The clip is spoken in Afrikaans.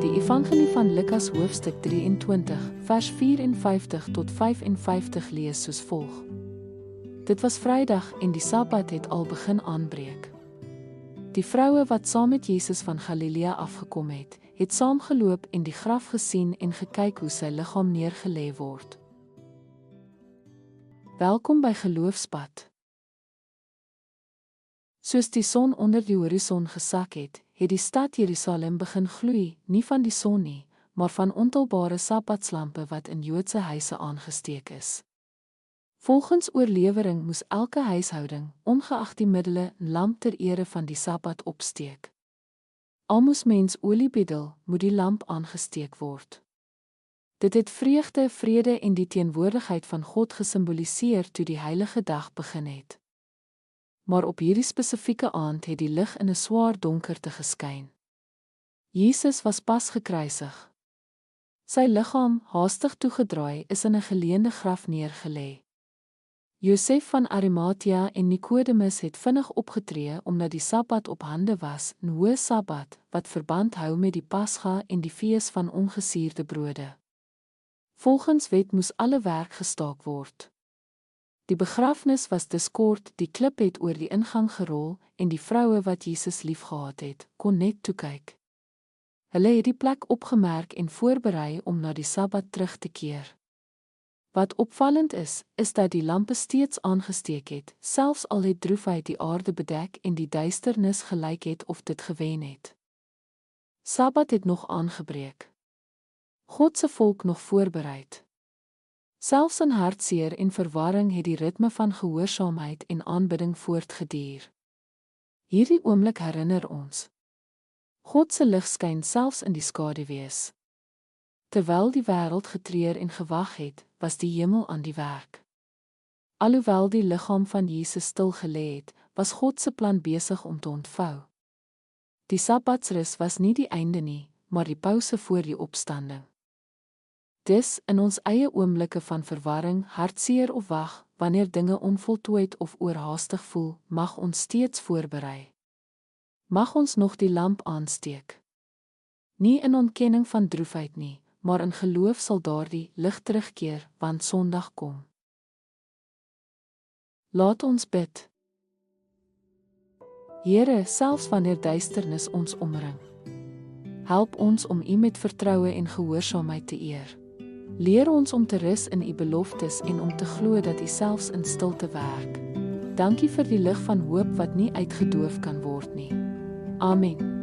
Die Evangelie van Lukas hoofstuk 23, vers 54 tot 55 lees soos volg. Dit was Vrydag en die Sabbat het al begin aanbreek. Die vroue wat saam met Jesus van Galilea afgekom het, het saamgeloop en die graf gesien en gekyk hoe sy liggaam neergelê word. Welkom by Geloofspad. Soos die son onder die horison gesak het, het die stad Jerusalem begin gloei, nie van die son nie, maar van ontelbare sabbatslampe wat in Joodse huise aangesteek is. Volgens oorlewering moes elke huishouding, ongeag die middele, 'n lamp ter ere van die Sabbat opsteek. Al moes mens olie bedel, moet die lamp aangesteek word. Dit het vreugde, vrede en die teenwoordigheid van God gesimboliseer toe die heilige dag begin het. Maar op hierdie spesifieke aand het die lig in 'n swaar donkerte geskyn. Jesus was pas gekruisig. Sy liggaam, haastig toegedraai, is in 'n geleende graf neergelê. Josef van Arimatea en Nikodemus het vinnig opgetree omdat die Sabbat op hande was, 'n hoë Sabbat wat verband hou met die Pasga en die fees van ongesuurde brode. Volgens wet moes alle werk gestaak word. Die begrafnis was dus kort, die klip het oor die ingang gerol en die vroue wat Jesus liefgehad het, kon net toekyk. Hulle het die plek opgemerk en voorberei om na die Sabbat terug te keer. Wat opvallend is dat die lampe steeds aangesteek het, selfs al het droefheid die aarde bedek en die duisternis gelyk het of dit gewen het. Sabbat het nog aangebreek. God se volk nog voorbereid. Selfs in hartseer en verwarring het die ritme van gehoorsaamheid en aanbidding voortgeduur. Hierdie oomblik herinner ons. God se lig skyn selfs in die skaduwees. Terwyl die wêreld getreur en gewag het, was die hemel aan die werk. Alhoewel die liggaam van Jesus stil gelê het, was God se plan besig om te ontvou. Die Sabbatsrus was nie die einde nie, maar die pouse voor die opstanding. Dis in ons eie oomblikke van verwarring, hartseer of wag, wanneer dinge onvoltooid of oorhaastig voel, mag ons steeds voorberei. Mag ons nog die lamp aansteek. Nie in ontkenning van droefheid nie, maar in geloof sal daardie lig terugkeer, want Sondag kom. Laat ons bid. Here, selfs wanneer duisternis ons omring, help ons om U met vertroue en gehoorsaamheid te eer. Leer ons om te rus in U beloftes en om te glo dat U selfs in stilte werk. Dankie vir die lig van hoop wat nie uitgedoof kan word nie. Amen.